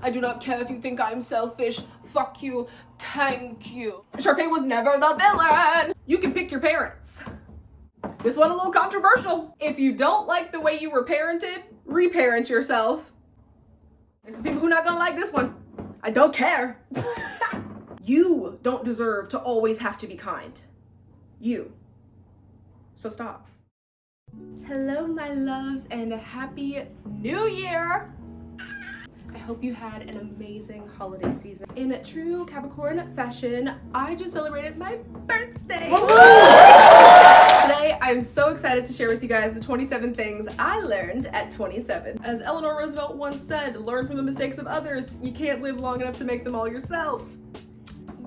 I do not care if you think I'm selfish. Fuck you. Thank you. Sharpay was never the villain. You can pick your parents. This one a little controversial. If you don't like the way you were parented, reparent yourself. There's some people who are not gonna like this one. I don't care. You don't deserve to always have to be kind. You. So stop. Hello, my loves, and happy New Year! I hope you had an amazing holiday season. In true Capricorn fashion, I just celebrated my birthday. Today, I'm so excited to share with you guys the 27 things I learned at 27. As Eleanor Roosevelt once said, learn from the mistakes of others. You can't live long enough to make them all yourself.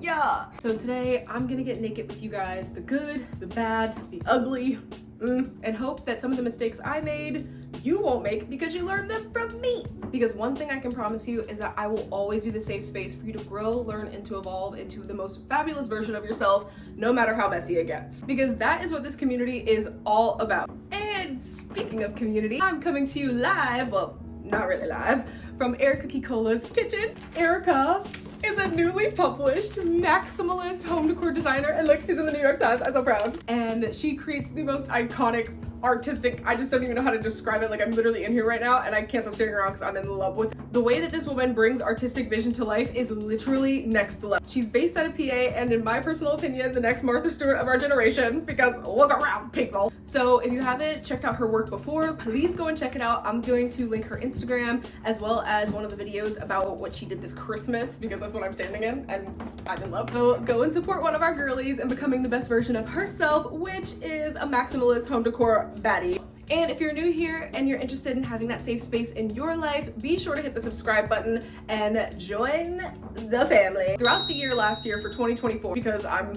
Yeah. So today, I'm gonna get naked with you guys, the good, the bad, the ugly, and hope that some of the mistakes I made you won't make because you learned them from me. Because one thing I can promise you is that I will always be the safe space for you to grow, learn, and to evolve into the most fabulous version of yourself, no matter how messy it gets. Because that is what this community is all about. And speaking of community, I'm coming to you live, well, not really live, from Erika Kikola's kitchen. Erika is a newly published maximalist home decor designer, and look, she's in the New York Times. I'm so proud. And she creates the most iconic, artistic, I just don't even know how to describe it. Like, I'm literally in here right now and I can't stop staring around because I'm in love with it. The way that this woman brings artistic vision to life is literally next level. She's based out of PA, and in my personal opinion, the next Martha Stewart of our generation, because look around, people. So if you haven't checked out her work before, please go and check it out. I'm going to link her Instagram as well as one of the videos about what she did this Christmas, because that's what I'm standing in and I'm in love. So go and support one of our girlies and becoming the best version of herself, which is a maximalist home decor baddie. And if you're new here and you're interested in having that safe space in your life, be sure to hit the subscribe button and join the family. Throughout the year last year for 2024, because I'm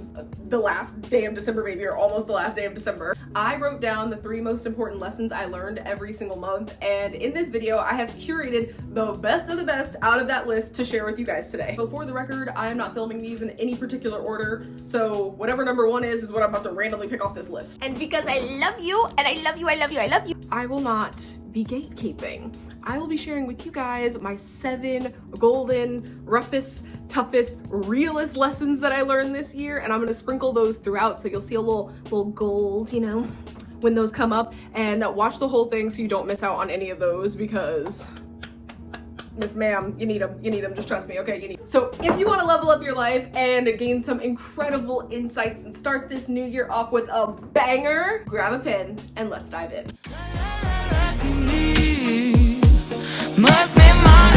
the last day of December baby, or almost the last day of December, I wrote down the 3 most important lessons I learned every single month. And in this video, I have curated the best of the best out of that list to share with you guys today. So for the record, I am not filming these in any particular order. So whatever number 1 is what I'm about to randomly pick off this list. And because I love you and I love you, I love you, I love you, I will not be gatekeeping. I will be sharing with you guys my 7 golden, roughest, toughest, realest lessons that I learned this year, and I'm gonna sprinkle those throughout so you'll see a little gold, you know, when those come up. And watch the whole thing so you don't miss out on any of those, because Miss Ma'am, you need them, just trust me, okay, you need them. So if you want to level up your life and gain some incredible insights and start this new year off with a banger, grab a pen and let's dive in. Must be my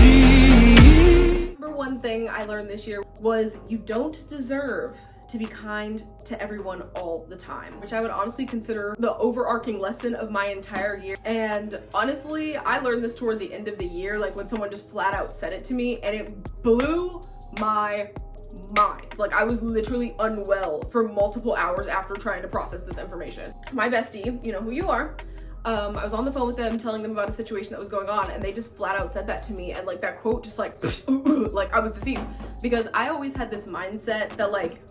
energy. Number 1 thing I learned this year was you don't deserve to be kind to everyone all the time, which I would honestly consider the overarching lesson of my entire year. And honestly, I learned this toward the end of the year, like when someone just flat out said it to me, and it blew my mind. Like, I was literally unwell for multiple hours after trying to process this information. My bestie, you know who you are, I was on the phone with them telling them about a situation that was going on, and they just flat out said that to me, and like that quote just like like I was deceased. Because I always had this mindset that like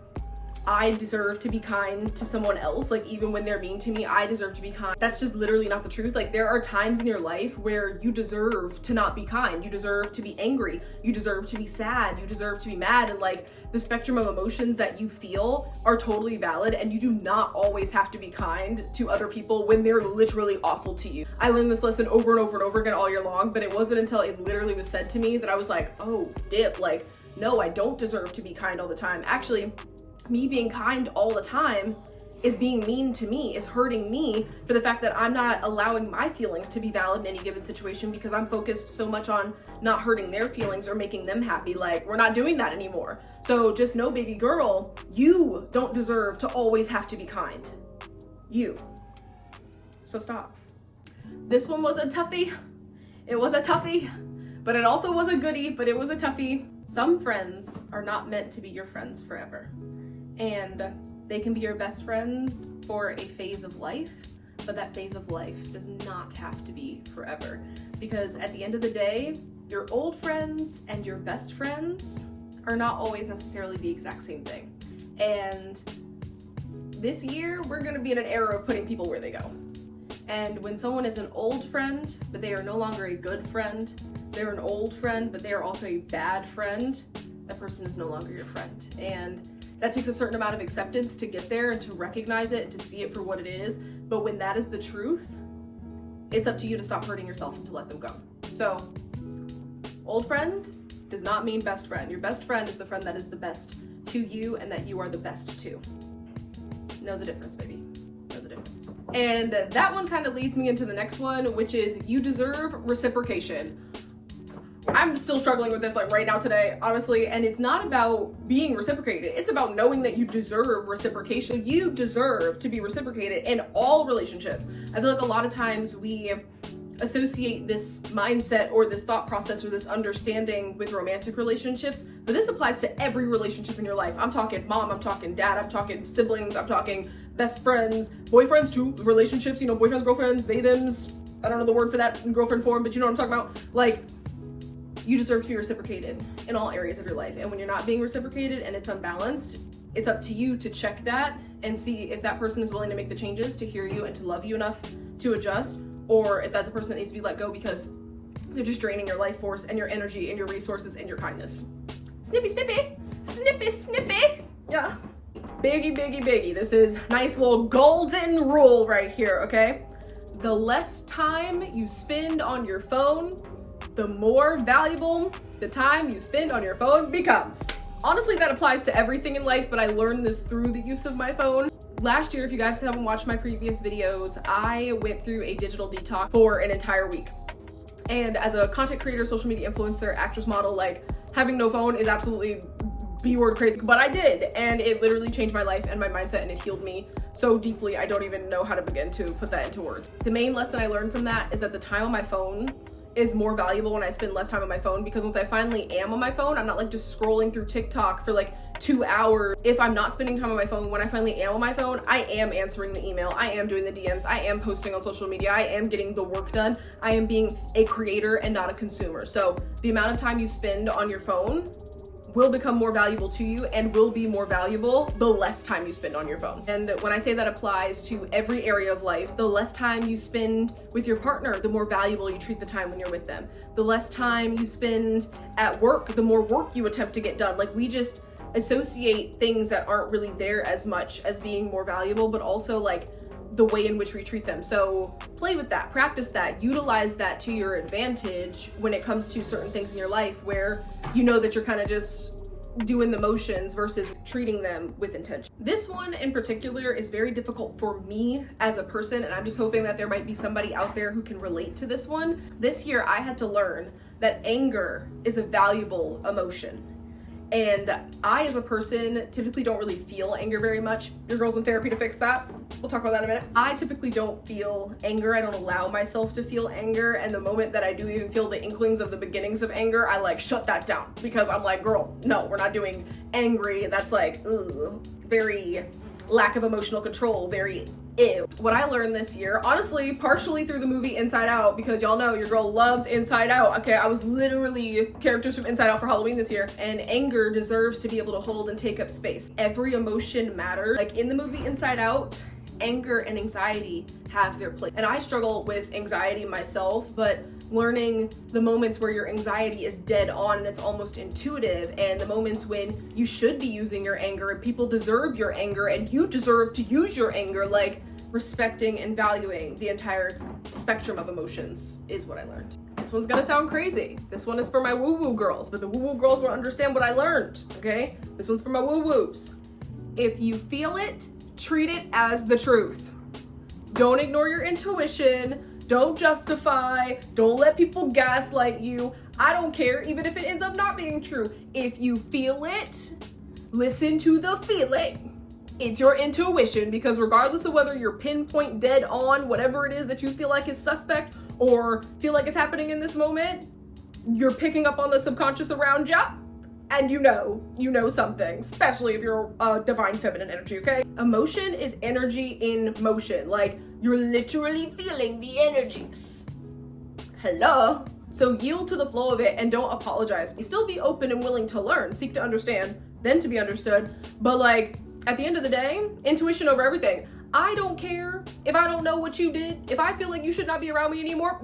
I deserve to be kind to someone else, like even when they're mean to me, I deserve to be kind. That's just literally not the truth. Like, there are times in your life where you deserve to not be kind. You deserve to be angry. You deserve to be sad. You deserve to be mad. And like, the spectrum of emotions that you feel are totally valid, and you do not always have to be kind to other people when they're literally awful to you. I learned this lesson over and over and over again all year long, but it wasn't until it literally was said to me that I was like, oh, dip, like, no, I don't deserve to be kind all the time. Actually, me being kind all the time is being mean to me, is hurting me for the fact that I'm not allowing my feelings to be valid in any given situation because I'm focused so much on not hurting their feelings or making them happy. Like, we're not doing that anymore. So just know, baby girl, you don't deserve to always have to be kind. You. So stop. This one was a toughie. It was a toughie, but it also was a goodie, but it was a toughie. Some friends are not meant to be your friends forever. And they can be your best friend for a phase of life, but that phase of life does not have to be forever. Because at the end of the day, your old friends and your best friends are not always necessarily the exact same thing. And this year, we're gonna be in an era of putting people where they go. And when someone is an old friend, but they are no longer a good friend, they're an old friend, but they are also a bad friend, that person is no longer your friend. And that takes a certain amount of acceptance to get there and to recognize it and to see it for what it is. But when that is the truth, it's up to you to stop hurting yourself and to let them go. So, old friend does not mean best friend. Your best friend is the friend that is the best to you and that you are the best to. Know the difference, baby. Know the difference. And that one kind of leads me into the next one, which is you deserve reciprocation. I'm still struggling with this like right now today, honestly, and it's not about being reciprocated. It's about knowing that you deserve reciprocation. You deserve to be reciprocated in all relationships. I feel like a lot of times we associate this mindset or this thought process or this understanding with romantic relationships, but this applies to every relationship in your life. I'm talking mom, I'm talking dad, I'm talking siblings, I'm talking best friends, boyfriends too, relationships, you know, boyfriends, girlfriends, they, thems, I don't know the word for that in girlfriend form, but you know what I'm talking about. Like, you deserve to be reciprocated in all areas of your life. And when you're not being reciprocated and it's unbalanced, it's up to you to check that and see if that person is willing to make the changes to hear you and to love you enough to adjust, or if that's a person that needs to be let go because they're just draining your life force and your energy and your resources and your kindness. Snippy, snippy, snippy, snippy. Yeah. Biggie, biggie, biggie. This is nice little golden rule right here, okay? The less time you spend on your phone, the more valuable the time you spend on your phone becomes. Honestly, that applies to everything in life, but I learned this through the use of my phone. Last year, if you guys haven't watched my previous videos, I went through a digital detox for an entire week. And as a content creator, social media influencer, actress, model, like, having no phone is absolutely B-word crazy, but I did, and it literally changed my life and my mindset, and it healed me so deeply, I don't even know how to begin to put that into words. The main lesson I learned from that is that the time on my phone is more valuable when I spend less time on my phone, because once I finally am on my phone, I'm not like just scrolling through TikTok for like 2 hours. If I'm not spending time on my phone, when I finally am on my phone, I am answering the email, I am doing the DMs, I am posting on social media, I am getting the work done, I am being a creator and not a consumer. So the amount of time you spend on your phone will become more valuable to you and will be more valuable the less time you spend on your phone. And when I say that applies to every area of life, the less time you spend with your partner, the more valuable you treat the time when you're with them. The less time you spend at work, the more work you attempt to get done. Like, we just associate things that aren't really there as much as being more valuable, but also like the way in which we treat them. So play with that, practice that, utilize that to your advantage when it comes to certain things in your life where you know that you're kind of just doing the motions versus treating them with intention. This one in particular is very difficult for me as a person, and I'm just hoping that there might be somebody out there who can relate to this one. This year I had to learn that anger is a valuable emotion. And I, as a person, typically don't really feel anger very much. Your girl's in therapy to fix that. We'll talk about that in a minute. I typically don't feel anger. I don't allow myself to feel anger. And the moment that I do even feel the inklings of the beginnings of anger, I like shut that down, because I'm like, girl, no, we're not doing angry. That's like, ugh, very lack of emotional control, very ew. What I learned this year, honestly, partially through the movie Inside Out, because y'all know your girl loves Inside Out. Okay, I was literally characters from Inside Out for Halloween this year, and anger deserves to be able to hold and take up space. Every emotion matters. Like in the movie Inside Out, anger and anxiety have their place. And I struggle with anxiety myself, but learning the moments where your anxiety is dead on and it's almost intuitive, and the moments when you should be using your anger and people deserve your anger and you deserve to use your anger, like respecting and valuing the entire spectrum of emotions is what I learned. This one's gonna sound crazy. This one is for my woo-woo girls, but the woo-woo girls will understand what I learned, okay? This one's for my woo-woos. If you feel it, treat it as the truth. Don't ignore your intuition. Don't justify, don't let people gaslight you. I don't care, even if it ends up not being true. If you feel it, listen to the feeling. It's your intuition, because regardless of whether you're pinpoint dead on whatever it is that you feel like is suspect or feel like is happening in this moment, you're picking up on the subconscious around you, and you know something, especially if you're divine feminine energy, okay? Emotion is energy in motion. Like, you're literally feeling the energies. Hello? So yield to the flow of it and don't apologize. Still be open and willing to learn, seek to understand, then to be understood. But like, at the end of the day, intuition over everything. I don't care if I don't know what you did. If I feel like you should not be around me anymore,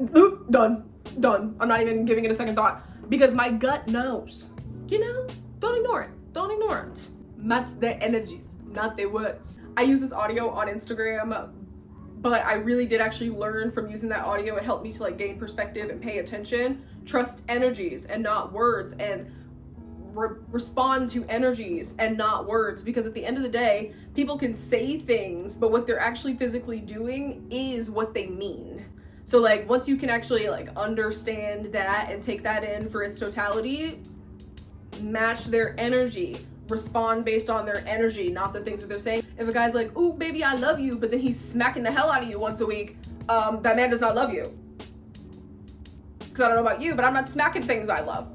done. Done. I'm not even giving it a second thought because my gut knows. You know? Don't ignore it. Don't ignore it. Match their energies, not their words. I use this audio on Instagram, but I really did actually learn from using that audio. It helped me to like gain perspective and pay attention. Trust energies and not words, and respond to energies and not words, because at the end of the day, people can say things, but what they're actually physically doing is what they mean. So like once you can actually like understand that and take that in for its totality, match their energy, respond based on their energy, not the things that they're saying. If a guy's like, "Ooh, baby, I love you," but then he's smacking the hell out of you once a week, that man does not love you. Because I don't know about you, but I'm not smacking things I love.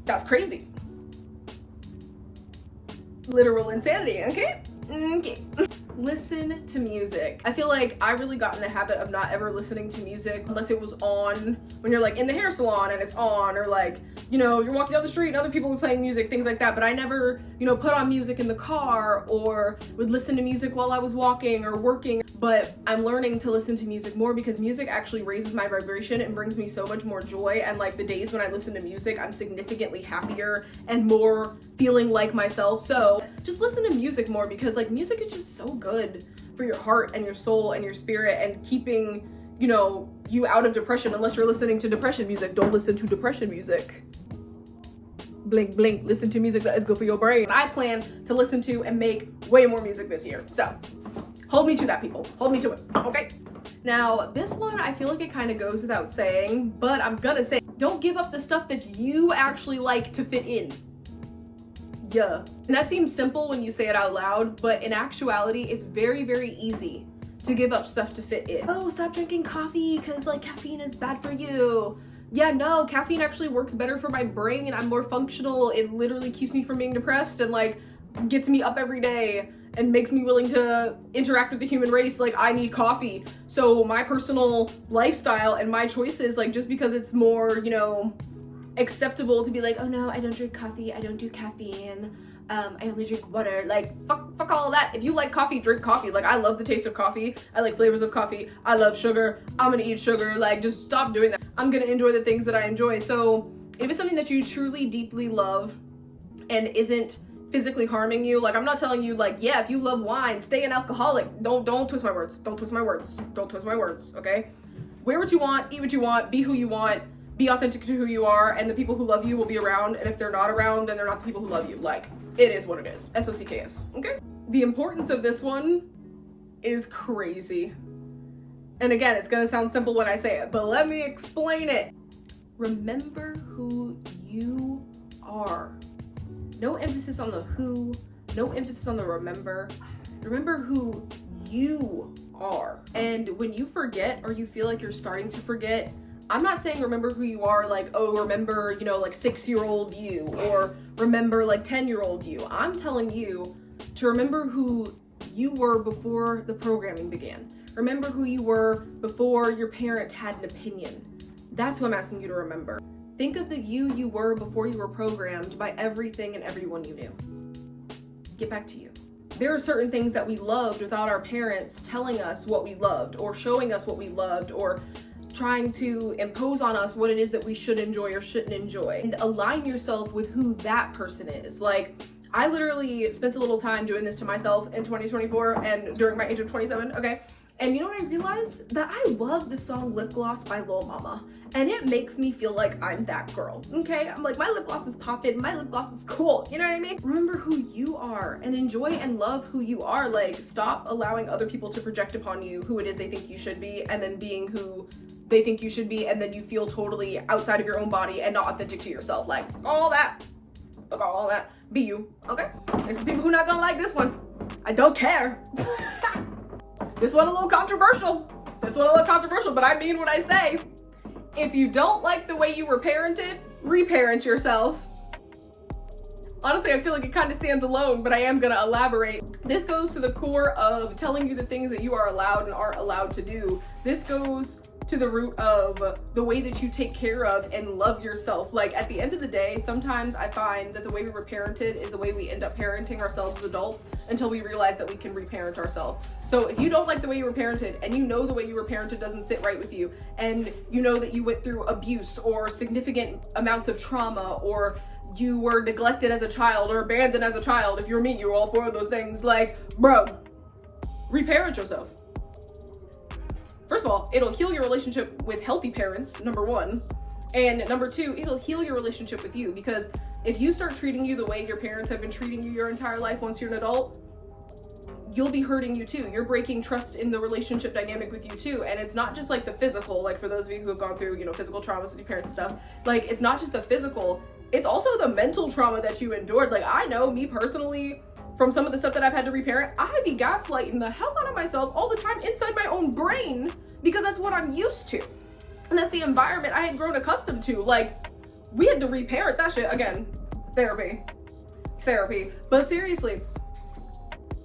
That's crazy. Literal insanity, okay? Okay. Listen to music. I feel like I really got in the habit of not ever listening to music unless it was on when you're like in the hair salon and it's on, or like, you know, you're walking down the street and other people are playing music, things like that. But I never, you know, put on music in the car or would listen to music while I was walking or working. But I'm learning to listen to music more because music actually raises my vibration and brings me so much more joy. And like the days when I listen to music, I'm significantly happier and more feeling like myself. So just listen to music more, because like music is just so good for your heart and your soul and your spirit and keeping, you know, you out of depression. Unless you're listening to depression music, don't listen to depression music. Blink, blink, listen to music that is good for your brain. I plan to listen to and make way more music this year. So hold me to that, people. Hold me to it, okay? Now, this one, I feel like it kind of goes without saying, but I'm gonna say, don't give up the stuff that you actually like to fit in. Yeah. And that seems simple when you say it out loud, but in actuality, it's very, very easy to give up stuff to fit in. Oh, stop drinking coffee because like caffeine is bad for you. Yeah, no, caffeine actually works better for my brain and I'm more functional. It literally keeps me from being depressed and like gets me up every day and makes me willing to interact with the human race. Like I need coffee. So my personal lifestyle and my choices, like just because it's more, you know, acceptable to be like, oh no, I don't drink coffee, I don't do caffeine, I only drink water. Like fuck all of that. If you like coffee, drink coffee. Like I love the taste of coffee, I like flavors of coffee, I love sugar, I'm gonna eat sugar. Like just stop doing that. I'm gonna enjoy the things that I enjoy. So if it's something that you truly deeply love and isn't physically harming you, like I'm not telling you like, yeah, if you love wine, stay an alcoholic. Don't twist my words. Don't twist my words. Don't twist my words, okay? Wear what you want, eat what you want, be who you want, be authentic to who you are, and the people who love you will be around, and if they're not around, then they're not the people who love you. Like, it is what it is. SOCKS, okay? The importance of this one is crazy. And again, it's gonna sound simple when I say it, but let me explain it. Remember who you are. No emphasis on the who, no emphasis on the remember. Remember who you are. And when you forget, or you feel like you're starting to forget, I'm not saying remember who you are like, oh, remember, you know, like 6-year-old you, or remember like 10-year-old you. I'm telling you to remember who you were before the programming began. Remember who you were before your parent had an opinion. That's what I'm asking you to remember. Think of the you were before you were programmed by everything and everyone you knew. Get back to you. There are certain things that we loved without our parents telling us what we loved, or showing us what we loved, or trying to impose on us what it is that we should enjoy or shouldn't enjoy. And align yourself with who that person is. Like, I literally spent a little time doing this to myself in 2024 and during my age of 27, okay? And you know what I realized? That I love the song Lip Gloss by Lil Mama. And it makes me feel like I'm that girl, okay? I'm like, my lip gloss is poppin', my lip gloss is cool, you know what I mean? Remember who you are and enjoy and love who you are. Like, stop allowing other people to project upon you who it is they think you should be, and then being who they think you should be, and then you feel totally outside of your own body and not authentic to yourself. Like, all that, look, all that, be you, okay? There's some people who are not gonna like this one. I don't care. This one a little controversial. But I mean what I say. If you don't like the way you were parented, reparent yourself. Honestly, I feel like it kind of stands alone, but I am gonna elaborate. This goes to the core of telling you the things that you are allowed and aren't allowed to do. This goes to the root of the way that you take care of and love yourself. Like, at the end of the day, sometimes I find that the way we were parented is the way we end up parenting ourselves as adults until we realize that we can reparent ourselves. So if you don't like the way you were parented, and you know the way you were parented doesn't sit right with you, and you know that you went through abuse or significant amounts of trauma, or you were neglected as a child or abandoned as a child, if you're me, you're all four of those things, like, bro, reparent yourself. First of all, it'll heal your relationship with healthy parents, number one. And number two, it'll heal your relationship with you, because if you start treating you the way your parents have been treating you your entire life once you're an adult, you'll be hurting you too. You're breaking trust in the relationship dynamic with you too. And it's not just like the physical, like for those of you who have gone through, you know, physical traumas with your parents and stuff, like it's not just the physical, it's also the mental trauma that you endured. Like, I know me personally, from some of the stuff that I've had to reparent, I'd be gaslighting the hell out of myself all the time inside my own brain, because that's what I'm used to. And that's the environment I had grown accustomed to. Like, we had to reparent that shit. Again, therapy. But seriously,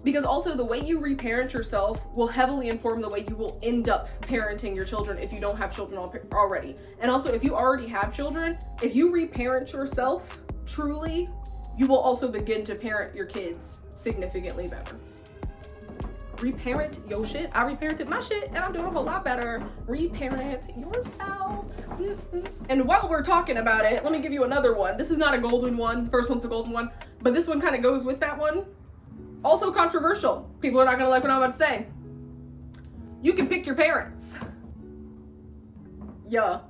because also the way you reparent yourself will heavily inform the way you will end up parenting your children if you don't have children already. And also, if you already have children, if you reparent yourself truly, you will also begin to parent your kids significantly better. Reparent your shit. I reparented my shit and I'm doing a whole lot better. Reparent yourself. And while we're talking about it, let me give you another one. This is not a golden one. The first one's a golden one, but this one kind of goes with that one. Also controversial. People are not gonna like what I'm about to say. You can pick your parents. Yeah,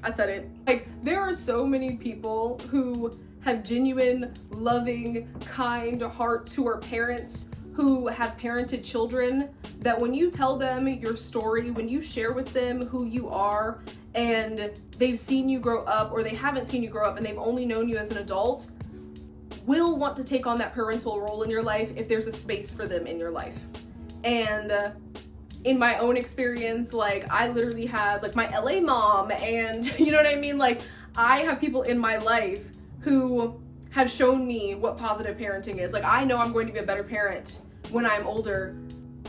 I said it. Like, there are so many people who have genuine, loving, kind hearts, who are parents, who have parented children, that when you tell them your story, when you share with them who you are, and they've seen you grow up, or they haven't seen you grow up and they've only known you as an adult, will want to take on that parental role in your life if there's a space for them in your life. And in my own experience, like, I literally have like my LA mom, and you know what I mean? Like, I have people in my life who have shown me what positive parenting is. Like, I know I'm going to be a better parent when I'm older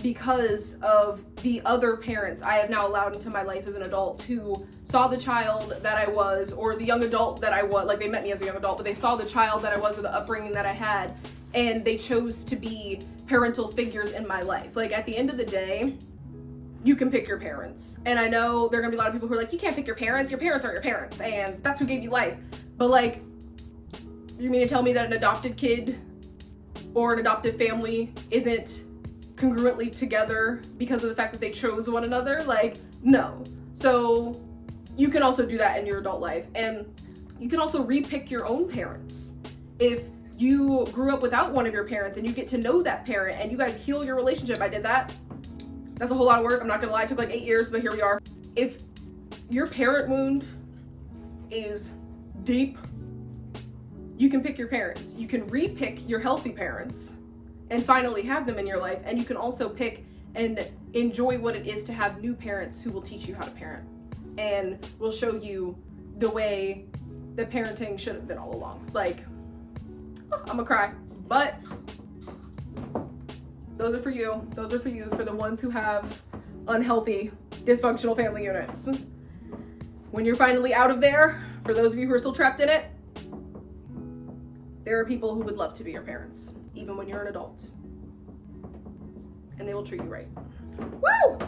because of the other parents I have now allowed into my life as an adult, who saw the child that I was, or the young adult that I was. Like, they met me as a young adult, but they saw the child that I was, or the upbringing that I had, and they chose to be parental figures in my life. Like, at the end of the day, you can pick your parents. And I know there are gonna be a lot of people who are like, you can't pick your parents are your parents, and that's who gave you life. But like, you mean to tell me that an adopted kid or an adoptive family isn't congruently together because of the fact that they chose one another? Like, no. So you can also do that in your adult life. And you can also repick your own parents. If you grew up without one of your parents and you get to know that parent and you guys heal your relationship, I did that. That's a whole lot of work. I'm not gonna lie, it took like 8 years, but here we are. If your parent wound is deep, you can pick your parents. You can repick your healthy parents and finally have them in your life. And you can also pick and enjoy what it is to have new parents who will teach you how to parent and will show you the way that parenting should have been all along. Like, I'm gonna cry, but those are for you. Those are for you, for the ones who have unhealthy, dysfunctional family units. When you're finally out of there, for those of you who are still trapped in it, there are people who would love to be your parents, even when you're an adult. And they will treat you right. Woo!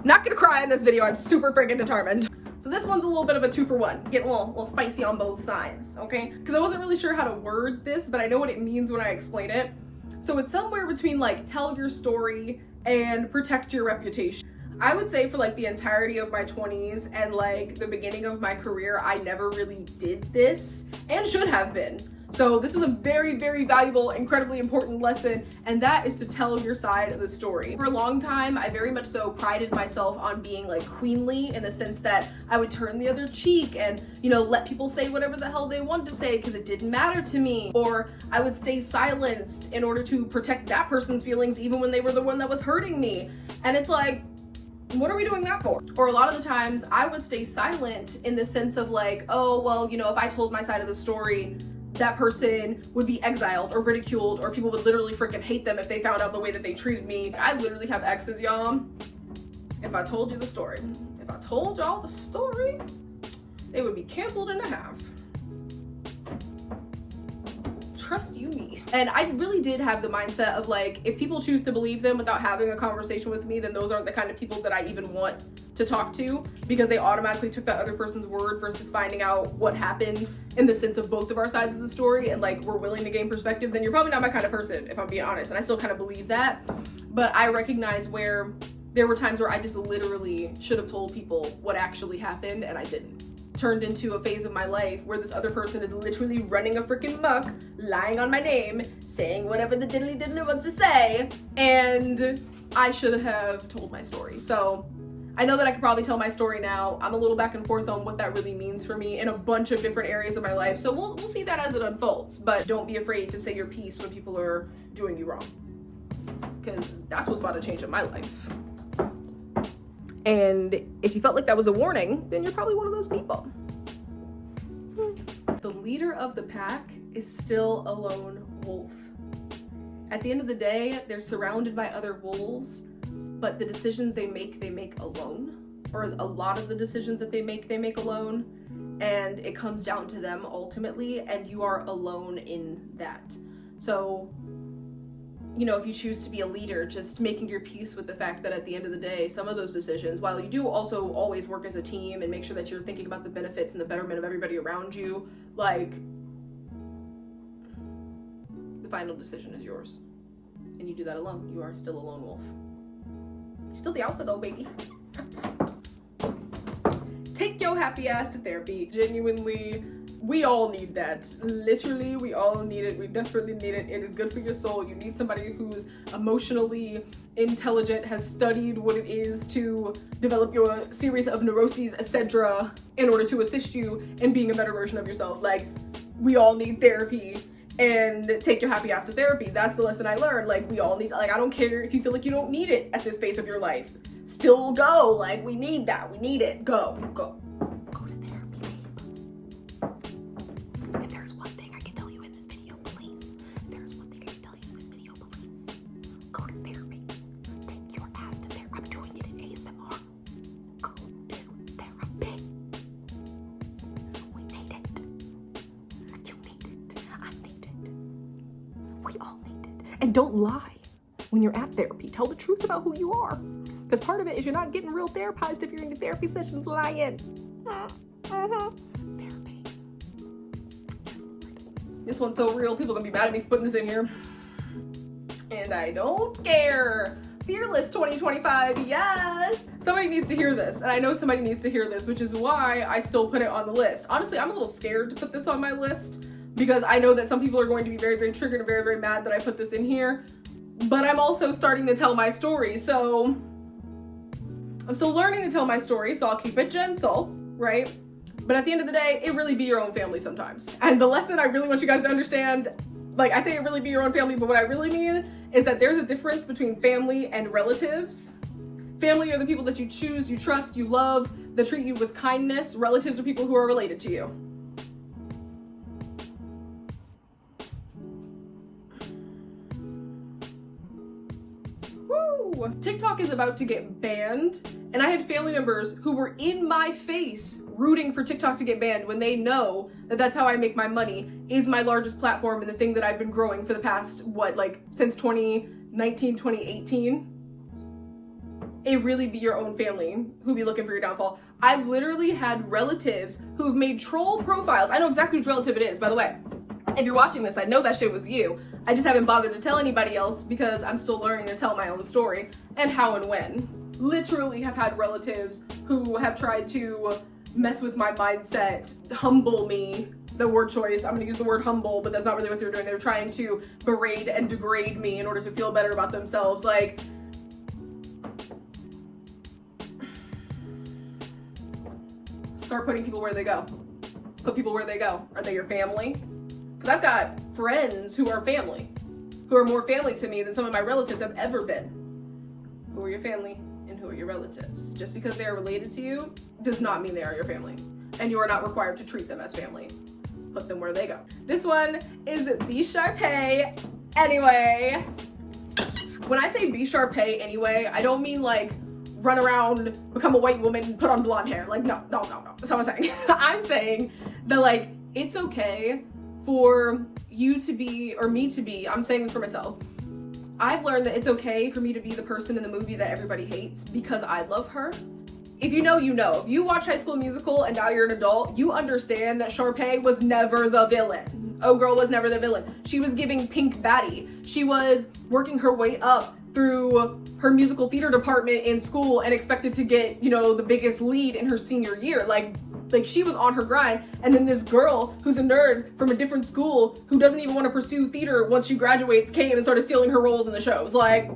Not gonna cry in this video, I'm super freaking determined. So this one's a little bit of a 2-for-1, getting a little spicy on both sides, okay? Because I wasn't really sure how to word this, but I know what it means when I explain it. So it's somewhere between like tell your story and protect your reputation. I would say for like the entirety of my 20s and like the beginning of my career, I never really did this, and should have been. So this was a very, very valuable, incredibly important lesson, and that is to tell your side of the story. For a long time, I very much so prided myself on being like queenly, in the sense that I would turn the other cheek and, you know, let people say whatever the hell they wanted to say because it didn't matter to me. Or I would stay silenced in order to protect that person's feelings even when they were the one that was hurting me. And it's like, what are we doing that for? Or a lot of the times I would stay silent in the sense of like, oh, well, you know, if I told my side of the story, that person would be exiled or ridiculed, or people would literally freaking hate them if they found out the way that they treated me. I literally have exes, y'all, if I told you the story, if I told y'all the story, they would be canceled in a half. Trust you me. And I really did have the mindset of like, if people choose to believe them without having a conversation with me, then those aren't the kind of people that I even want to talk to, because they automatically took that other person's word versus finding out what happened in the sense of both of our sides of the story and like we're willing to gain perspective. Then you're probably not my kind of person, if I'm being honest. And I still kind of believe that, but I recognize where there were times where I just literally should have told people what actually happened and I didn't. Turned into a phase of my life where this other person is literally running a freaking muck, lying on my name, saying whatever the diddly diddly wants to say, and I should have told my story. So I know that I could probably tell my story now. I'm a little back and forth on what that really means for me in a bunch of different areas of my life. So we'll see that as it unfolds, but don't be afraid to say your piece when people are doing you wrong, because that's what's about to change in my life. And if you felt like that was a warning, then you're probably one of those people. The leader of the pack is still a lone wolf. At the end of the day, they're surrounded by other wolves, but the decisions they make alone, or a lot of the decisions that they make alone, and it comes down to them ultimately, and you are alone in that. So, you know, if you choose to be a leader, just making your peace with the fact that at the end of the day, some of those decisions, while you do also always work as a team and make sure that you're thinking about the benefits and the betterment of everybody around you, like, the final decision is yours. And you do that alone. You are still a lone wolf. Still the alpha though, baby. Take your happy ass to therapy. Genuinely, we all need that. Literally, we all need it. We desperately need it. It is good for your soul. You need somebody who's emotionally intelligent, has studied what it is to develop your series of neuroses, etc., in order to assist you in being a better version of yourself. Like, we all need therapy. And take your happy ass to therapy. That's the lesson I learned. Like, we all need, like, I don't care if you feel like you don't need it at this phase of your life. Still go. Like, we need that. We need it. Go to therapy, babe. If there's one thing I can tell you in this video, please. If there's one thing I can tell you in this video, please. Go to therapy. Take your ass to therapy. I'm doing it in ASMR. Go to therapy. We need it. You need it. I need it. We all need it. And don't lie when you're at therapy. Tell the truth about who you are. Because part of it is you're not getting real therapized if you're in the therapy sessions lying. Therapy. Yes, Lord. This one's so real. People are going to be mad at me for putting this in here. And I don't care. Fearless 2025, yes! Somebody needs to hear this, and I know somebody needs to hear this, which is why I still put it on the list. Honestly, I'm a little scared to put this on my list, because I know that some people are going to be very, very triggered and very, very mad that I put this in here, but I'm also starting to tell my story, so I'm still learning to tell my story, so I'll keep it gentle, right? But at the end of the day, it really be your own family sometimes. And the lesson I really want you guys to understand, like, I say it really be your own family, but what I really mean is that there's a difference between family and relatives. Family are the people that you choose, you trust, you love, that treat you with kindness. Relatives are people who are related to you. Woo! TikTok is about to get banned, and I had family members who were in my face rooting for TikTok to get banned when they know that that's how I make my money, is my largest platform and the thing that I've been growing for the past, since 2019, 2018. It really be your own family who be looking for your downfall. I've literally had relatives who've made troll profiles. I know exactly which relative it is, by the way. If you're watching this, I know that shit was you. I just haven't bothered to tell anybody else because I'm still learning to tell my own story and how and when. Literally have had relatives who have tried to mess with my mindset, humble me. The word choice, I'm gonna use the word humble, but that's not really what they're doing. They're trying to berate and degrade me in order to feel better about themselves. Like, start putting people where they go. Put people where they go. Are they your family? Because I've got friends who are family, who are more family to me than some of my relatives have ever been. Who are your family and who are your relatives? Just because they are related to you does not mean they are your family. And you are not required to treat them as family. Put them where they go. This one is Be Sharpay Anyway. When I say Be Sharpay Anyway, I don't mean like run around, become a white woman, put on blonde hair. Like, no. That's not what I'm saying. I'm saying that, like, it's okay for you to be, or me to be, I'm saying this for myself. I've learned that it's okay for me to be the person in the movie that everybody hates because I love her. If you know, you know. If you watch High School Musical and now you're an adult, you understand that Sharpay was never the villain. Oh girl was never the villain. She was giving pink baddie. She was working her way up through her musical theater department in school and expected to get, you know, the biggest lead in her senior year. Like she was on her grind, and then this girl who's a nerd from a different school who doesn't even want to pursue theater once she graduates came and started stealing her roles in the shows. Like,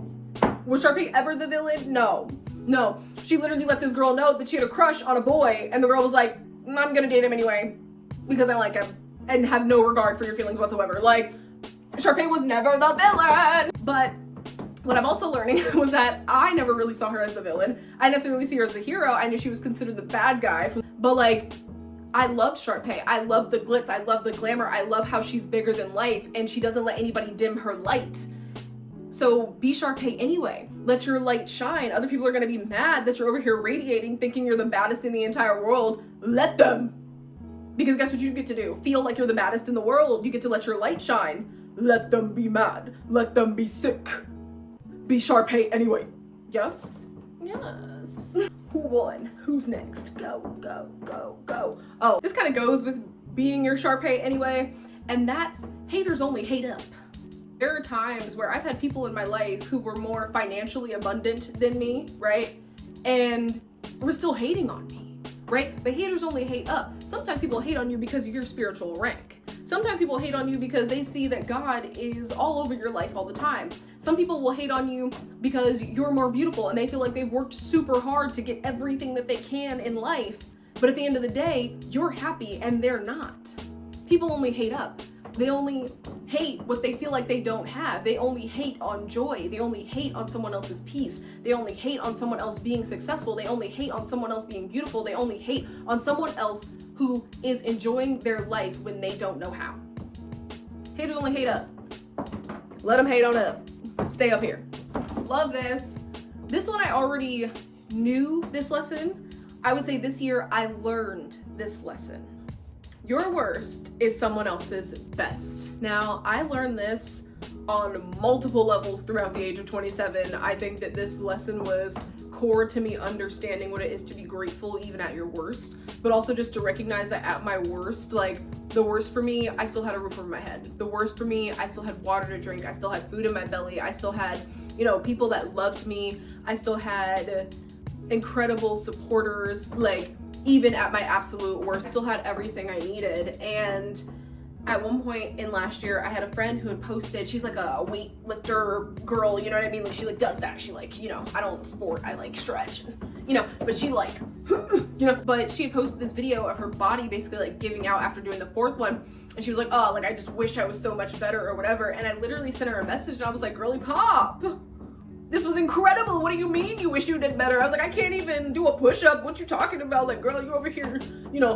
was Sharpay ever the villain? No. She literally let this girl know that she had a crush on a boy, and the girl was like, I'm gonna date him anyway because I like him, and have no regard for your feelings whatsoever. Like, Sharpay was never the villain. But what I'm also learning was that I never really saw her as the villain. I didn't necessarily see her as the hero. I knew she was considered the bad guy. But like, I loved Sharpay. I love the glitz. I love the glamour. I love how she's bigger than life and she doesn't let anybody dim her light. So be Sharpay anyway. Let your light shine. Other people are gonna be mad that you're over here radiating, thinking you're the baddest in the entire world. Let them. Because guess what you get to do? Feel like you're the baddest in the world. You get to let your light shine. Let them be mad. Let them be sick. Be Sharpay anyway. Yes? Yes. Who won? Who's next? Go. Oh, this kind of goes with being your Sharpay anyway, and that's haters only hate up. There are times where I've had people in my life who were more financially abundant than me, right? And were still hating on me, right? But haters only hate up. Sometimes people hate on you because of your spiritual rank. Sometimes people hate on you because they see that God is all over your life all the time. Some people will hate on you because you're more beautiful and they feel like they've worked super hard to get everything that they can in life. But at the end of the day, you're happy and they're not. People only hate up. They only hate what they feel like they don't have. They only hate on joy. They only hate on someone else's peace. They only hate on someone else being successful. They only hate on someone else being beautiful. They only hate on someone else who is enjoying their life when they don't know how. Haters only hate up. Let them hate on up. Stay up here. Love this. This one I already knew this lesson. I would say this year I learned this lesson. Your worst is someone else's best. Now, I learned this on multiple levels throughout the age of 27. I think that this lesson was core to me understanding what it is to be grateful even at your worst, but also just to recognize that at my worst, like the worst for me, I still had a roof over my head. The worst for me, I still had water to drink. I still had food in my belly. I still had, you know, people that loved me. I still had incredible supporters, like even at my absolute worst, still had everything I needed. And at one point in last year, I had a friend who had posted, she's like a weightlifter girl, you know what I mean? Like she like does that. She like, you know, I don't sport, I like stretch, you know, but she like, you know, but she had posted this video of her body basically like giving out after doing the fourth one. And she was like, oh, like I just wish I was so much better or whatever. And I literally sent her a message and I was like, girly pop, this was incredible. What do you mean you wish you did better? I was like, I can't even do a push-up. What you talking about? Like, girl, you over here, you know,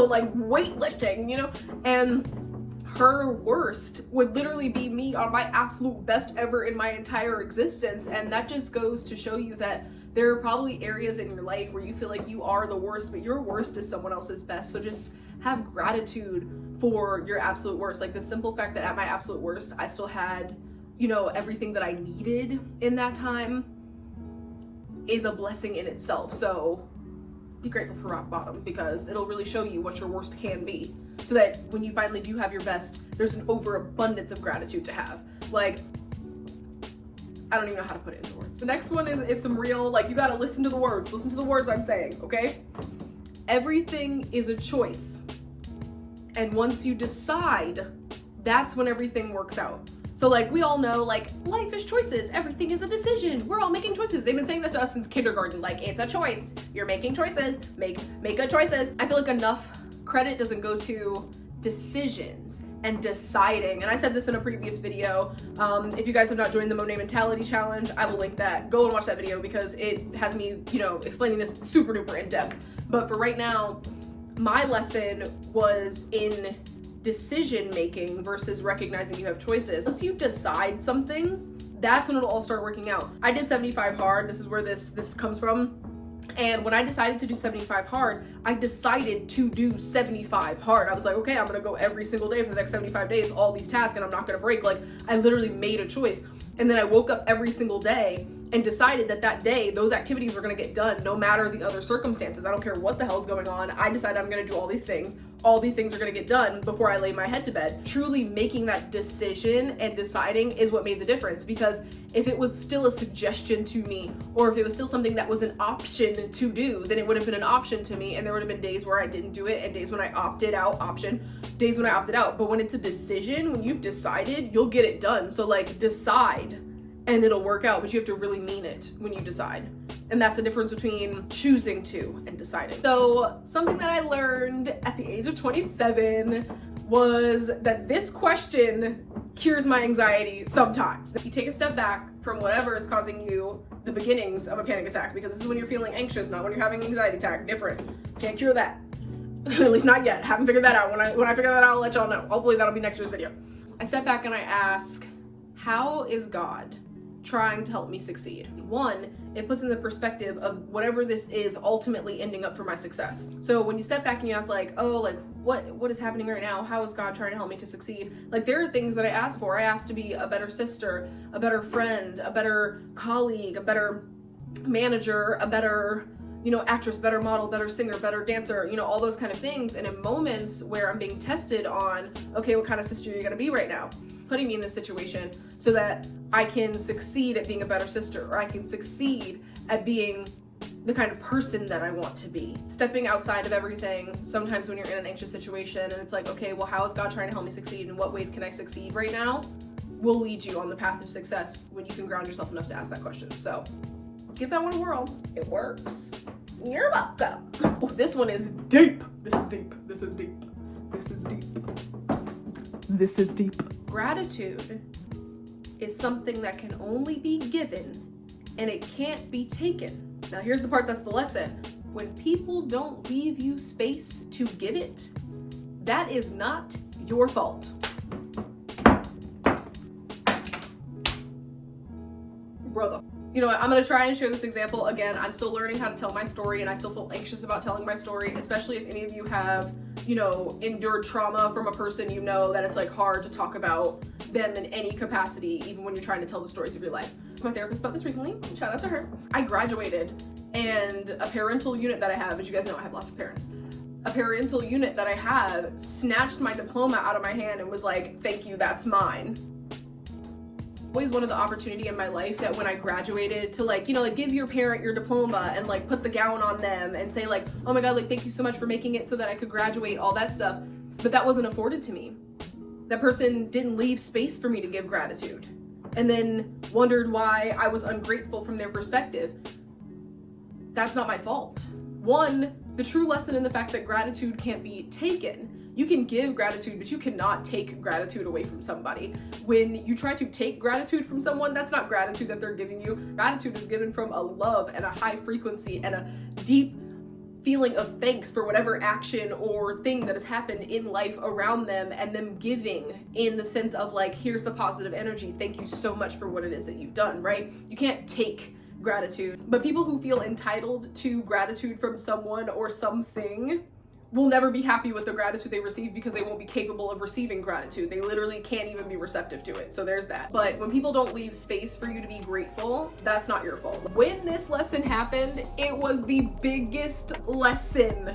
like weightlifting, you know? And her worst would literally be me on my absolute best ever in my entire existence. And that just goes to show you that there are probably areas in your life where you feel like you are the worst, but your worst is someone else's best. So just have gratitude for your absolute worst. Like the simple fact that at my absolute worst, I still had, you know, everything that I needed in that time is a blessing in itself. So be grateful for rock bottom because it'll really show you what your worst can be so that when you finally do have your best, there's an overabundance of gratitude to have. Like, I don't even know how to put it into words. The next one is some real, like, you gotta listen to the words. Listen to the words I'm saying, okay? Everything is a choice. And once you decide, that's when everything works out. So like we all know, like life is choices. Everything is a decision. We're all making choices. They've been saying that to us since kindergarten. Like it's a choice. You're making choices. Make good choices. I feel like enough credit doesn't go to decisions and deciding. And I said this in a previous video. If you guys have not joined the Monet Mentality Challenge, I will link that. Go and watch that video because it has me, you know, explaining this super duper in depth. But for right now, my lesson was in decision making versus recognizing you have choices. Once you decide something, that's when it'll all start working out. I did 75 hard. This is where this comes from. And when I decided to do 75 hard, I decided to do 75 hard. I was like, okay, I'm gonna go every single day for the next 75 days, all these tasks, and I'm not gonna break. Like, I literally made a choice. And then I woke up every single day and decided that that day, those activities were gonna get done no matter the other circumstances. I don't care what the hell's going on. I decided I'm gonna do all these things. All these things are gonna get done before I lay my head to bed. Truly making that decision and deciding is what made the difference, because if it was still a suggestion to me, or if it was still something that was an option to do, then it would have been an option to me, and there would have been days where I didn't do it and days when I opted out, days when I opted out. But when it's a decision, when you've decided, you'll get it done. So like, decide and it'll work out, but you have to really mean it when you decide. And that's the difference between choosing to and deciding. So something that I learned at the age of 27 was that this question cures my anxiety sometimes. If you take a step back from whatever is causing you the beginnings of a panic attack, because this is when you're feeling anxious, not when you're having an anxiety attack. Different. Can't cure that. At least not yet. Haven't figured that out. When I figure that out, I'll let y'all know. Hopefully that'll be next year's video. I step back and I ask, how is God trying to help me succeed? One, it puts in the perspective of whatever this is ultimately ending up for my success. So when you step back and you ask like, oh, like what is happening right now? How is God trying to help me to succeed? Like, there are things that I ask for. I ask to be a better sister, a better friend, a better colleague, a better manager, a better, actress, better model, better singer, better dancer, all those kind of things. And in moments where I'm being tested on, okay, what kind of sister are you gonna be right now? Putting me in this situation so that I can succeed at being a better sister, or I can succeed at being the kind of person that I want to be. Stepping outside of everything, sometimes when you're in an anxious situation and it's like, okay, well, how is God trying to help me succeed? In what ways can I succeed right now? Will lead you on the path of success when you can ground yourself enough to ask that question. So give that one a whirl. It works. You're welcome. Oh, this one is deep. This is deep. This is deep. This is deep. This is deep. Gratitude is something that can only be given and it can't be taken. Now here's the part that's the lesson. When people don't leave you space to give it, that is not your fault. Brother. You know what, I'm gonna try and share this example again. I'm still learning how to tell my story and I still feel anxious about telling my story, especially if any of you have, endured trauma from a person, that it's like hard to talk about them in any capacity, even when you're trying to tell the stories of your life. My therapist about this recently, shout out to her. I graduated and a parental unit that I have, as you guys know, I have lots of parents. A parental unit that I have snatched my diploma out of my hand and was like, thank you, that's mine. Always wanted the opportunity in my life that when I graduated to give your parent your diploma and like put the gown on them and say like, oh my God, like thank you so much for making it so that I could graduate, all that stuff. But that wasn't afforded to me. That person didn't leave space for me to give gratitude, and then wondered why I was ungrateful from their perspective. That's not my fault. One, the true lesson in the fact that gratitude can't be taken. You can give gratitude, but you cannot take gratitude away from somebody. When you try to take gratitude from someone, that's not gratitude that they're giving you. Gratitude is given from a love and a high frequency and a deep feeling of thanks for whatever action or thing that has happened in life around them, and them giving in the sense of like, here's the positive energy. Thank you so much for what it is that you've done, right? You can't take gratitude. But people who feel entitled to gratitude from someone or something will never be happy with the gratitude they receive, because they won't be capable of receiving gratitude. They literally can't even be receptive to it. So there's that. But when people don't leave space for you to be grateful, that's not your fault. When this lesson happened, it was the biggest lesson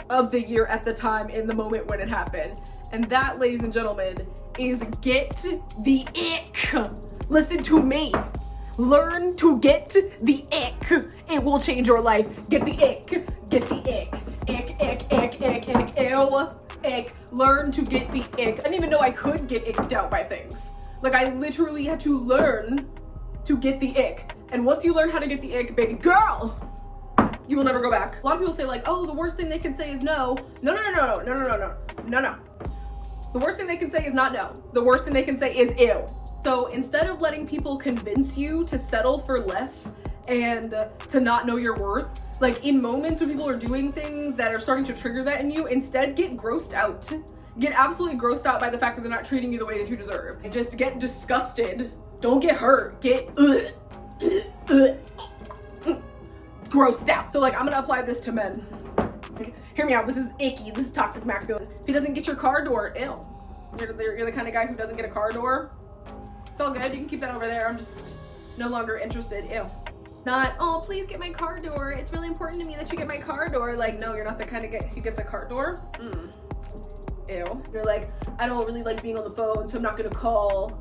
of the year at the time, in the moment when it happened. And that, ladies and gentlemen, is get the ick. Listen to me. Learn to get the ick. It will change your life. Get the ick. Get the ick. Ick, ick, ick, ick, ick, ew, ick. Learn to get the ick. I didn't even know I could get icked out by things. Like, I literally had to learn to get the ick. And once you learn how to get the ick, baby girl, you will never go back. A lot of people say like, oh, the worst thing they can say is no. No. The worst thing they can say is not no. The worst thing they can say is ew. So instead of letting people convince you to settle for less and to not know your worth, like in moments when people are doing things that are starting to trigger that in you, instead get grossed out. Get absolutely grossed out by the fact that they're not treating you the way that you deserve. Just get disgusted Don't get hurt. Get grossed out. So like, I'm gonna apply this to men. Hear me out. This is icky. This is toxic masculine. If he doesn't get your car door, ew. You're the kind of guy who doesn't get a car door. It's all good. You can keep that over there. I'm just no longer interested. Ew. Not, oh, please get my car door. It's really important to me that you get my car door. Like, no, you're not the kind of guy who gets a car door. Ew. You're like, I don't really like being on the phone, so I'm not gonna call.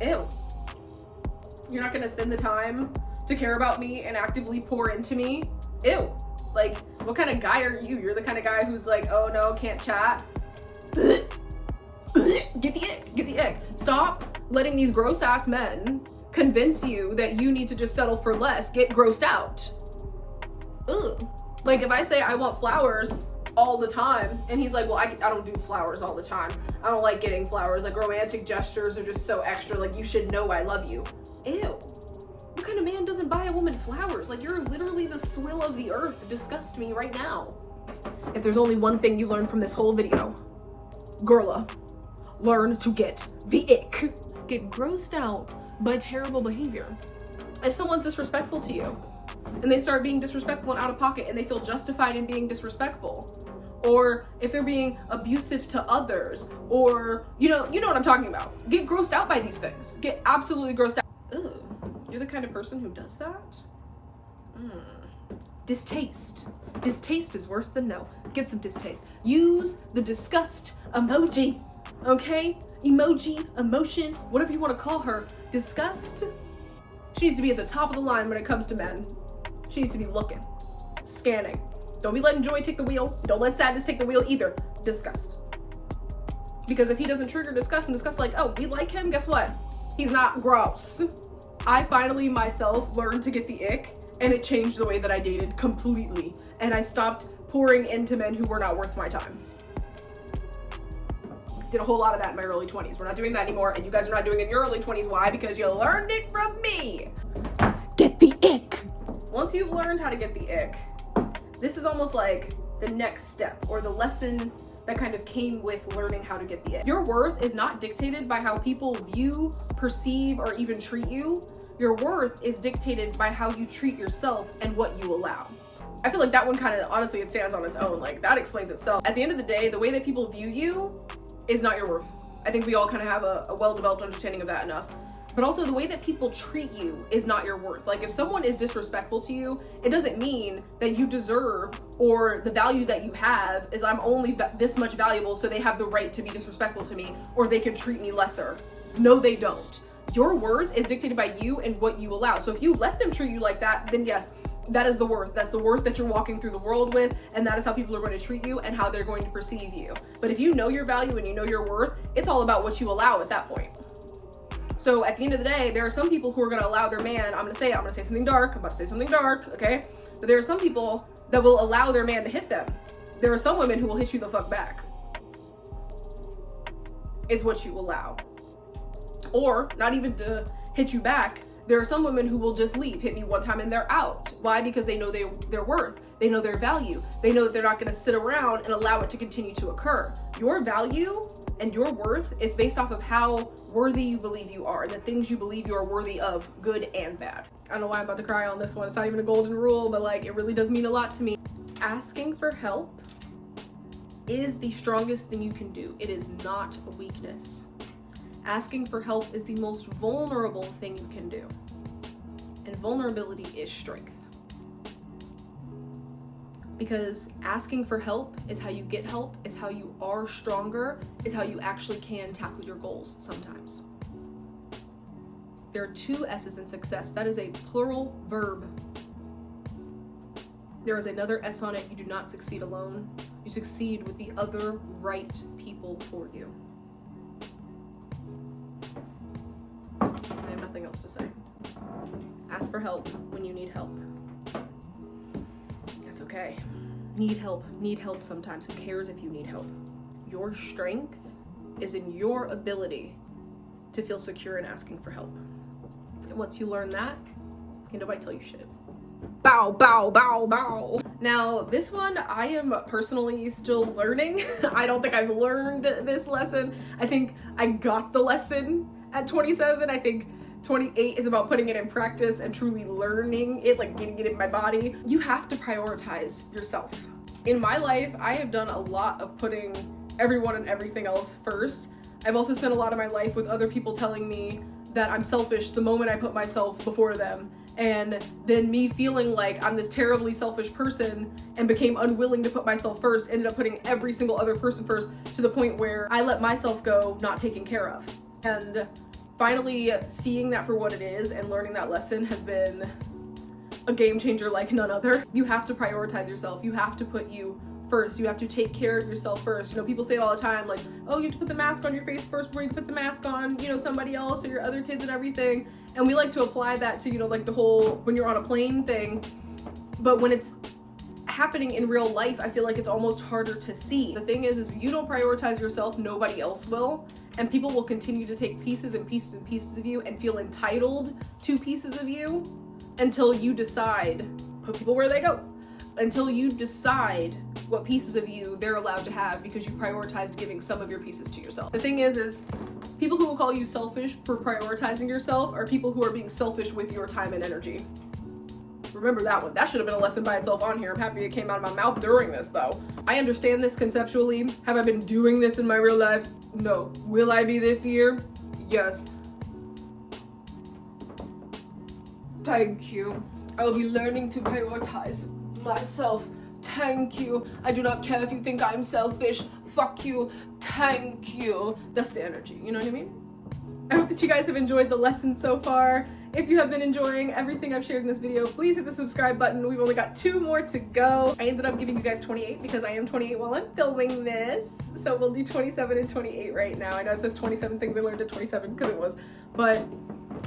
Ew. You're not gonna spend the time to care about me and actively pour into me. Ew. Like, what kind of guy are you? You're the kind of guy who's like, oh no, can't chat. Get the ick. Get the ick. Stop letting these gross ass men convince you that you need to just settle for less. Get grossed out. Ugh. Like, if I say I want flowers all the time and he's like, well, I don't do flowers all the time. I don't like getting flowers. Like, romantic gestures are just so extra. Like, you should know I love you. Ew. What kind of man doesn't buy a woman flowers? Like, you're literally the swill of the earth. Disgust me right now. If there's only one thing you learn from this whole video, girla, learn to get the ick. Get grossed out by terrible behavior. If someone's disrespectful to you and they start being disrespectful and out of pocket and they feel justified in being disrespectful, or if they're being abusive to others, or you know what I'm talking about. Get grossed out by these things. Get absolutely grossed out. Ugh. You're the kind of person who does that? Distaste. Distaste is worse than no. Get some distaste. Use the disgust emoji. Okay? Emoji, emotion, whatever you want to call her. Disgust. She needs to be at the top of the line when it comes to men. She needs to be looking, scanning. Don't be letting joy take the wheel. Don't let sadness take the wheel either. Disgust. Because if he doesn't trigger disgust and disgust like, oh, we like him, guess what? He's not gross. I finally myself learned to get the ick, and it changed the way that I dated completely. And I stopped pouring into men who were not worth my time. Did a whole lot of that in my early 20s. We're not doing that anymore, and you guys are not doing it in your early 20s. Why? Because you learned it from me. Get the ick. Once you've learned how to get the ick, this is almost like the next step, or the lesson that kind of came with learning how to get the ick. Your worth is not dictated by how people view, perceive, or even treat you. Your worth is dictated by how you treat yourself and what you allow. I feel like that one kind of, honestly, it stands on its own. Like, that explains itself. At the end of the day, the way that people view you is not your worth. I think we all kind of have a well-developed understanding of that enough. But also the way that people treat you is not your worth. Like, if someone is disrespectful to you, it doesn't mean that you deserve, or the value that you have is I'm only this much valuable, so they have the right to be disrespectful to me, or they can treat me lesser. No, they don't. Your worth is dictated by you and what you allow. So if you let them treat you like that, then yes, that is the worth. That's the worth that you're walking through the world with, and that is how people are going to treat you and how they're going to perceive you. But if you know your value and you know your worth, it's all about what you allow at that point. So at the end of the day, there are some people who are going to allow their man, I'm going to say something dark, I'm about to say something dark, okay? But there are some people that will allow their man to hit them. There are some women who will hit you the fuck back. It's what you allow. Or, not even to hit you back, there are some women who will just leave, hit me one time and they're out. Why? Because they know their worth, they know their value, they know that they're not going to sit around and allow it to continue to occur. Your value and your worth is based off of how worthy you believe you are, and the things you believe you are worthy of, good and bad. I don't know why I'm about to cry on this one. It's not even a golden rule, but like, it really does mean a lot to me. Asking for help is the strongest thing you can do. It is not a weakness. Asking for help is the most vulnerable thing you can do. And vulnerability is strength. Because asking for help is how you get help, is how you are stronger, is how you actually can tackle your goals sometimes. There are two S's in success. That is a plural verb. There is another S on it. You do not succeed alone. You succeed with the other right people for you. I have nothing else to say. Ask for help when you need help. It's okay. Need help sometimes. Who cares if you need help? Your strength is in your ability to feel secure in asking for help. And once you learn that, can nobody tell you shit. Bow, bow, bow, bow. Now, this one I am personally still learning. I don't think I've learned this lesson. I think I got the lesson at 27. I think 28 is about putting it in practice and truly learning it, like getting it in my body. You have to prioritize yourself. In my life, I have done a lot of putting everyone and everything else first. I've also spent a lot of my life with other people telling me that I'm selfish the moment I put myself before them. And then me feeling like I'm this terribly selfish person and became unwilling to put myself first, ended up putting every single other person first to the point where I let myself go not taken care of. And finally seeing that for what it is and learning that lesson has been a game changer like none other. You have to prioritize yourself. You have to put you first. You have to take care of yourself first. You know, people say it all the time, like, oh, you have to put the mask on your face first before you put the mask on, you know, somebody else or your other kids and everything. And we like to apply that to, you know, like the whole when you're on a plane thing. But when it's happening in real life, I feel like it's almost harder to see. The thing is if you don't prioritize yourself, nobody else will. And people will continue to take pieces and pieces and pieces of you and feel entitled to pieces of you until you decide, put people where they go, until you decide what pieces of you they're allowed to have because you've prioritized giving some of your pieces to yourself. The thing is people who will call you selfish for prioritizing yourself are people who are being selfish with your time and energy. Remember that one. That should have been a lesson by itself on here. I'm happy it came out of my mouth during this though. I understand this conceptually. Have I been doing this in my real life? No. Will I be this year? Yes. Thank you. I'll be learning to prioritize myself. Thank you. I do not care if you think I'm selfish. Fuck you. Thank you. That's the energy, you know what I mean? I hope that you guys have enjoyed the lesson so far. If you have been enjoying everything I've shared in this video, please hit the subscribe button. We've only got 2 more to go. I ended up giving you guys 28 because I am 28 while I'm filming this. So we'll do 27 and 28 right now. I know it says 27 things I learned at 27 because it was, but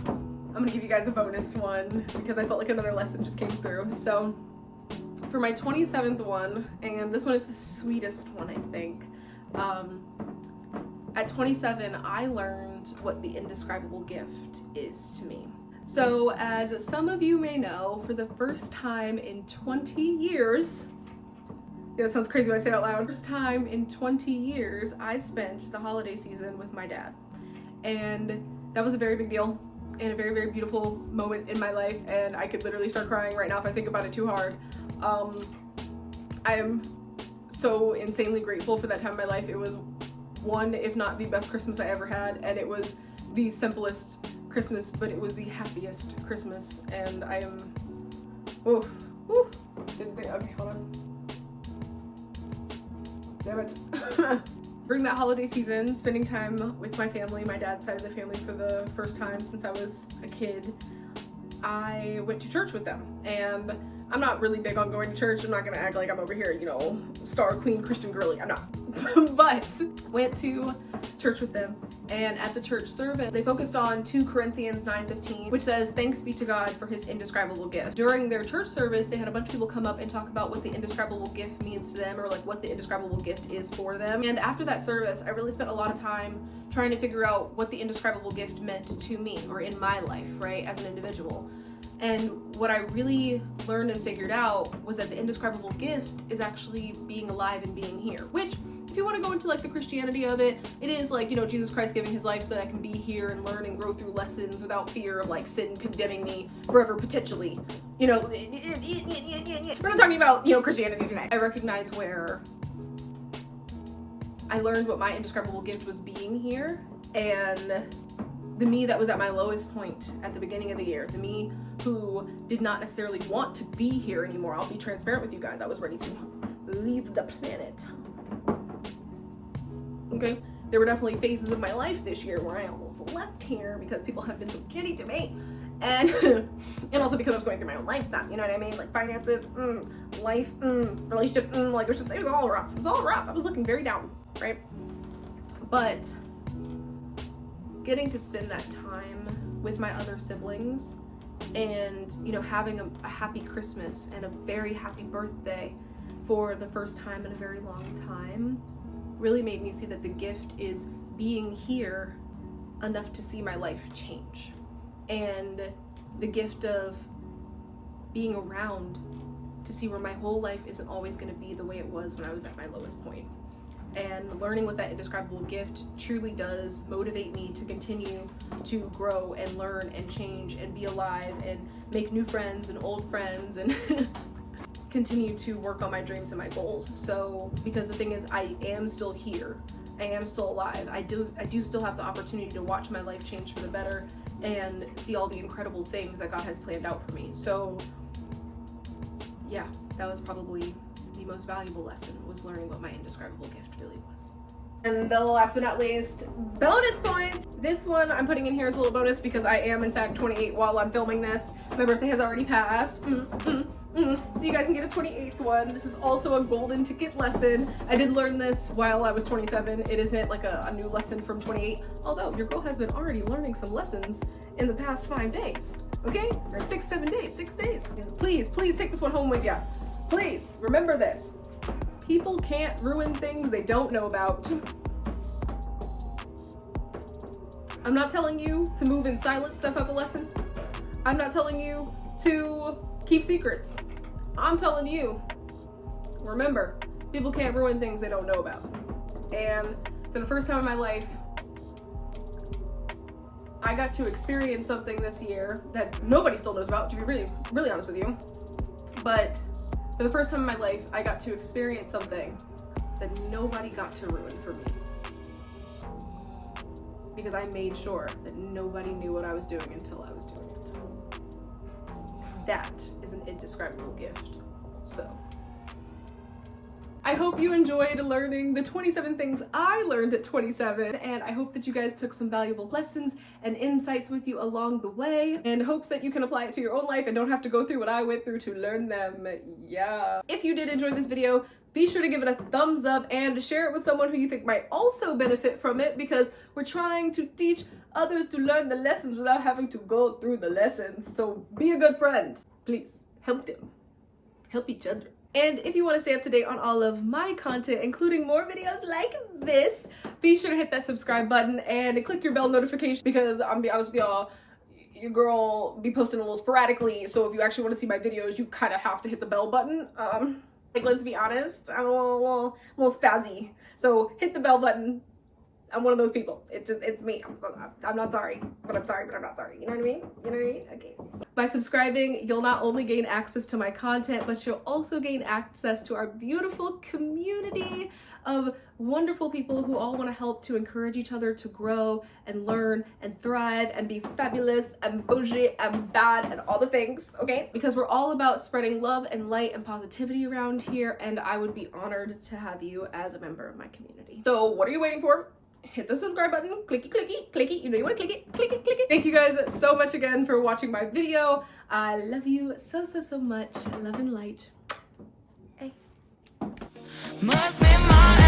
I'm gonna give you guys a bonus one because I felt like another lesson just came through. So for my 27th one, and this one is the sweetest one, I think. At 27, I learned what the indescribable gift is to me. So as some of you may know, for the first time in 20 years, yeah, that sounds crazy when I say it out loud. First time in 20 years, I spent the holiday season with my dad. And that was a very big deal and a very, very beautiful moment in my life. And I could literally start crying right now if I think about it too hard. I am so insanely grateful for that time in my life. It was one, if not the best Christmas I ever had, and it was the simplest Christmas, but it was the happiest Christmas, and I am, okay, hold on. Damn it. During that holiday season, spending time with my family, my dad's side of the family, for the first time since I was a kid, I went to church with them, and I'm not really big on going to church. I'm not gonna act like I'm over here, you know, star queen Christian girly. I'm not. But went to church with them, and at the church service, they focused on 2 Corinthians 9:15, which says, "Thanks be to God for his indescribable gift." During their church service, they had a bunch of people come up and talk about what the indescribable gift means to them, or like what the indescribable gift is for them. And after that service, I really spent a lot of time trying to figure out what the indescribable gift meant to me, or in my life, right, as an individual. And what I really learned and figured out was that the indescribable gift is actually being alive and being here, which, if you want to go into like the Christianity of it, it is like, you know, Jesus Christ giving his life so that I can be here and learn and grow through lessons without fear of like sin condemning me forever, potentially. You know, we're not talking about, you know, Christianity today. I recognize where I learned what my indescribable gift was being here, and the me that was at my lowest point at the beginning of the year, the me who did not necessarily want to be here anymore. I'll be transparent with you guys. I was ready to leave the planet. Okay, there were definitely phases of my life this year where I almost left here because people have been so shitty to me, and and also because I was going through my own life stuff. You know what I mean? Like finances, life, relationship, like it was all rough. It was all rough. I was looking very down, right? But getting to spend that time with my other siblings, and you know, having a happy Christmas and a very happy birthday for the first time in a very long time, really made me see that the gift is being here enough to see my life change, and the gift of being around to see where my whole life isn't always going to be the way it was when I was at my lowest point. And learning what that indescribable gift truly does motivate me to continue to grow and learn and change and be alive and make new friends and old friends and continue to work on my dreams and my goals. So, because the thing is, I am still here. I am still alive. I do still have the opportunity to watch my life change for the better and see all the incredible things that God has planned out for me. So yeah, that was probably the most valuable lesson, was learning what my indescribable gift really was. And the last but not least, bonus points. This one I'm putting in here as a little bonus because I am in fact 28 while I'm filming this. My birthday has already passed. So you guys can get a 28th one. This is also a golden ticket lesson. I did learn this while I was 27. It isn't like a new lesson from 28, although your girl has been already learning some lessons in the past 5 days, okay? Or 6 days. Please take this one home with ya. Please, remember this. People can't ruin things they don't know about. I'm not telling you to move in silence, that's not the lesson. I'm not telling you to keep secrets. I'm telling you, remember, people can't ruin things they don't know about. And for the first time in my life, I got to experience something this year that nobody still knows about, to be really, really honest with you. But for the first time in my life, I got to experience something that nobody got to ruin for me. Because I made sure that nobody knew what I was doing until I was doing it. That is an indescribable gift. So I hope you enjoyed learning the 27 things I learned at 27, and I hope that you guys took some valuable lessons and insights with you along the way, and hopes that you can apply it to your own life and don't have to go through what I went through to learn them. Yeah. If you did enjoy this video, be sure to give it a thumbs up and share it with someone who you think might also benefit from it, because we're trying to teach others to learn the lessons without having to go through the lessons. So be a good friend. Please help them. Help each other. And if you want to stay up to date on all of my content, including more videos like this, be sure to hit that subscribe button and click your bell notification, because I'm gonna be honest with y'all, your girl be posting a little sporadically. So if you actually want to see my videos, you kind of have to hit the bell button. Like, let's be honest, I'm a little spazzy. So hit the bell button. I'm one of those people. It's me. I'm not sorry, but I'm sorry, but I'm not sorry. You know what I mean? You know what I mean? Okay. By subscribing, you'll not only gain access to my content, but you'll also gain access to our beautiful community of wonderful people who all want to help to encourage each other to grow and learn and thrive and be fabulous and bougie and bad and all the things, okay? Because we're all about spreading love and light and positivity around here, and I would be honored to have you as a member of my community. So what are you waiting for? Hit the subscribe button, clicky, you know you want to click it. Thank you guys so much again for watching my video. I love you so much. Love and light. Hey. Must be my